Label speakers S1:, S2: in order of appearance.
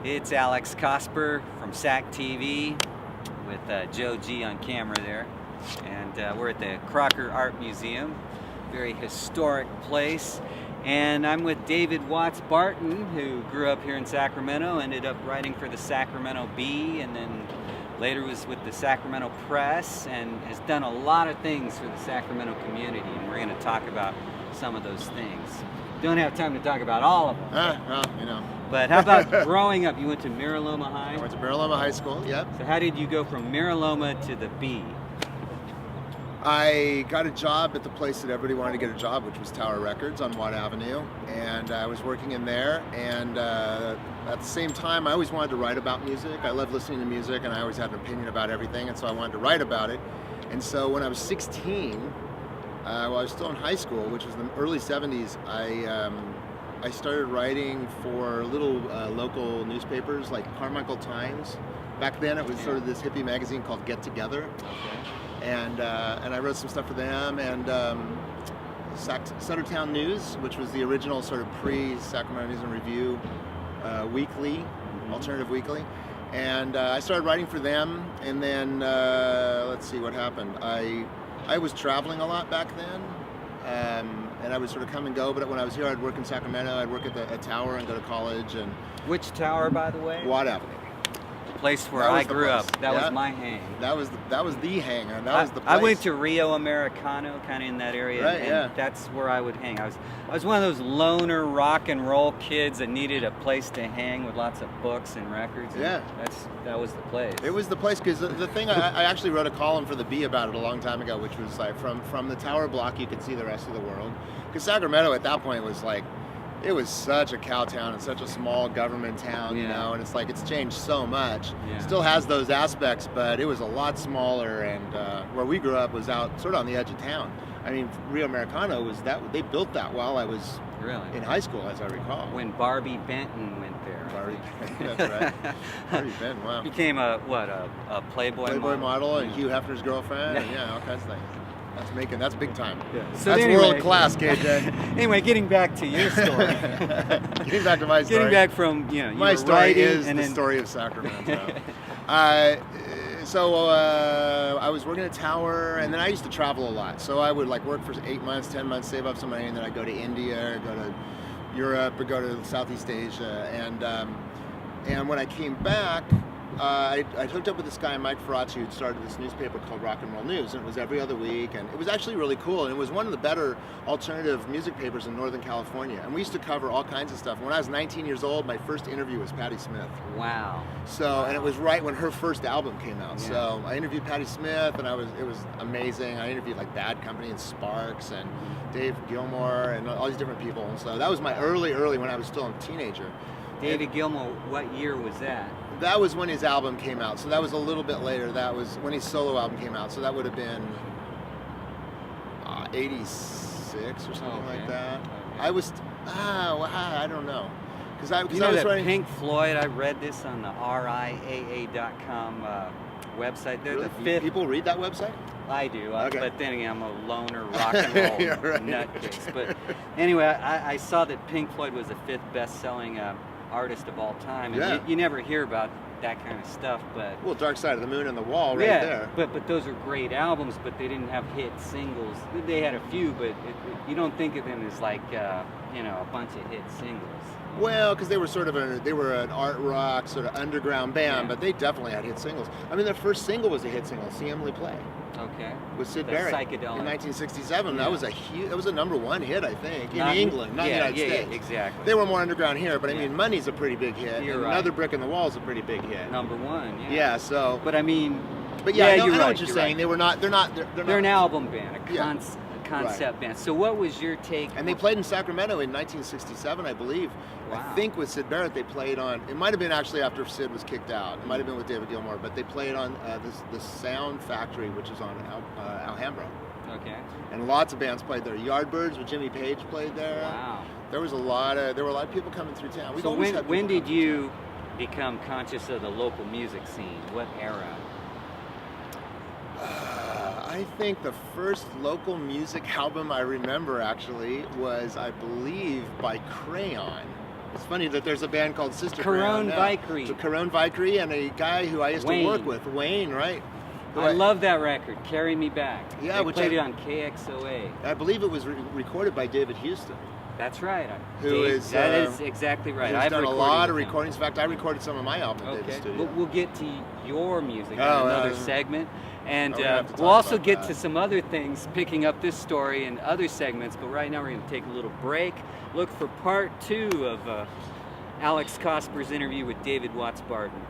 S1: It's Alex Cosper from SAC TV with Joe G on camera there. And we're at the Crocker Art Museum, very historic place. And I'm with David Watts Barton, who grew up here in Sacramento, ended up writing for the Sacramento Bee, and then later was with the Sacramento Press, and has done a lot of things for the Sacramento community. And we're going to talk about some of those things. Don't have time to talk about all of them.
S2: Well, you know.
S1: But how about growing up? You went to Miraloma High?
S2: I went to Miraloma High School, yep.
S1: So how did you go from Miraloma to the Bee?
S2: I got a job at the place that everybody wanted to get a job, which was Tower Records on Watt Avenue, and I was working in there, and at the same time I always wanted to write about music. I love listening to music, and I always had an opinion about everything, and so I wanted to write about it. And so when I was 16, while I was still in high school, which was the early 70s, I started writing for little local newspapers like Carmichael Times. Back then it was sort of this hippie magazine called Get Together.
S1: Okay.
S2: And I wrote some stuff for them, and Centertown News, which was the original sort of pre-Sacramento News and Review weekly, alternative weekly. And I started writing for them, and then let's see what happened. I was traveling a lot back then, and I would sort of come and go, but when I was here I'd work in Sacramento, I'd work at a tower and go to college. And
S1: which tower, by the way?
S2: Watt Avenue.
S1: The place where I grew up. That was my hang.
S2: That was the hang. That was the place.
S1: I went to Rio Americano, kind of in that area,
S2: right,
S1: and that's where I would hang. I was one of those loner rock and roll kids that needed a place to hang with lots of books and records. And
S2: yeah.
S1: That was the place.
S2: It was the place, because the thing, I actually wrote a column for the Bee about it a long time ago, which was like from the tower block you could see the rest of the world. Because Sacramento at that point was like, it was such a cow town and such a small government town, you know, and it's like it's changed so much.
S1: Yeah.
S2: Still has those aspects, but it was a lot smaller, and where we grew up was out sort of on the edge of town. I mean, Rio Americano was they built that while I was in high school, as I recall.
S1: When Barbie Benton went there.
S2: Barbie Benton, that's right. Barbie Benton, wow.
S1: Became a Playboy
S2: model and Hugh Hefner's girlfriend, and all kinds of things. That's big time.
S1: Yeah. So
S2: that's
S1: anyway,
S2: world class, KJ.
S1: Anyway, getting back to your story.
S2: Getting back to my story.
S1: Getting back from,
S2: my story is the story of Sacramento. So I was working at Tower, and then I used to travel a lot. So I would like work for 8 months, 10 months, save up some money, and then I'd go to India, or go to Europe, or go to Southeast Asia. And when I came back, I hooked up with this guy, Mike Ferracci, who'd started this newspaper called Rock and Roll News, and it was every other week, and it was actually really cool, and it was one of the better alternative music papers in Northern California, and we used to cover all kinds of stuff. When I was 19 years old, my first interview was Patti Smith.
S1: Wow.
S2: So, and it was right when her first album came out, so I interviewed Patti Smith, and it was amazing. I interviewed like Bad Company and Sparks and Dave Gilmour and all these different people, and so that was my early when I was still a teenager.
S1: David Gilmour, what year was that?
S2: That was when his album came out, so that was a little bit later. That was when his solo album came out, so that would have been 86 or something like that. Okay. I was, I don't know. Because I was writing...
S1: Pink Floyd, I read this on the RIAA.com website. They're
S2: really?
S1: the fifth...
S2: People read that website?
S1: I do,
S2: okay.
S1: But then again, I'm a loner rock and roll nutcase. But anyway, I saw that Pink Floyd was the fifth best-selling artist of all time, and you never hear about that kind of stuff, but
S2: well, Dark Side of the Moon and The Wall right there.
S1: But those are great albums, but they didn't have hit singles. They had a few, but you don't think of them as like a bunch of hit singles.
S2: Well, because they were an art rock sort of underground band, but they definitely had hit singles. I mean, their first single was a hit single, "See Emily Play."
S1: Okay.
S2: With Syd Barrett
S1: psychedelic.
S2: In 1967. That was a number one hit, I think, in England, not the United States.
S1: Yeah, exactly.
S2: They were more underground here, but I mean, Money's a pretty big hit.
S1: You're right.
S2: Another Brick in the Wall is a pretty big hit.
S1: Number one. Yeah.
S2: Yeah. So.
S1: But I mean.
S2: But I know
S1: right,
S2: what you're saying.
S1: Right.
S2: They're not.
S1: They're an album band, a concept band. So what was your take?
S2: And they played in Sacramento in 1967, I believe.
S1: Wow.
S2: I think with Syd Barrett they played on, it might have been actually after Syd was kicked out. It might have been with David Gilmour, but they played on the Sound Factory, which is on Alhambra.
S1: Okay.
S2: And lots of bands played there. Yardbirds with Jimmy Page played there.
S1: Wow.
S2: There were a lot of people coming through town.
S1: So when did you become conscious of the local music scene? What era?
S2: I think the first local music album I remember actually was, I believe, by Crayon. It's funny that there's a band called Sister
S1: Corone
S2: now.
S1: Vickery.
S2: So Corone Vickery and a guy who I used
S1: Wayne.
S2: to work with, Wayne, right?
S1: I love that record, Carry Me Back.
S2: Yeah,
S1: they
S2: which
S1: played it on KXOA.
S2: I believe it was recorded by David Houston.
S1: That's right.
S2: That
S1: is exactly right.
S2: I've done a
S1: recorded
S2: lot of
S1: with him.
S2: recordings. In fact, I recorded some of my album at David's
S1: Okay,
S2: studio.
S1: but we'll get to your music in
S2: Oh,
S1: another segment. And
S2: we're gonna have to
S1: we'll
S2: talk
S1: also
S2: about
S1: get
S2: that.
S1: to some other things, picking up this story in other segments. But right now we're going to take a little break. Look for part 2 of Alex Cosper's interview with David Watts Barton.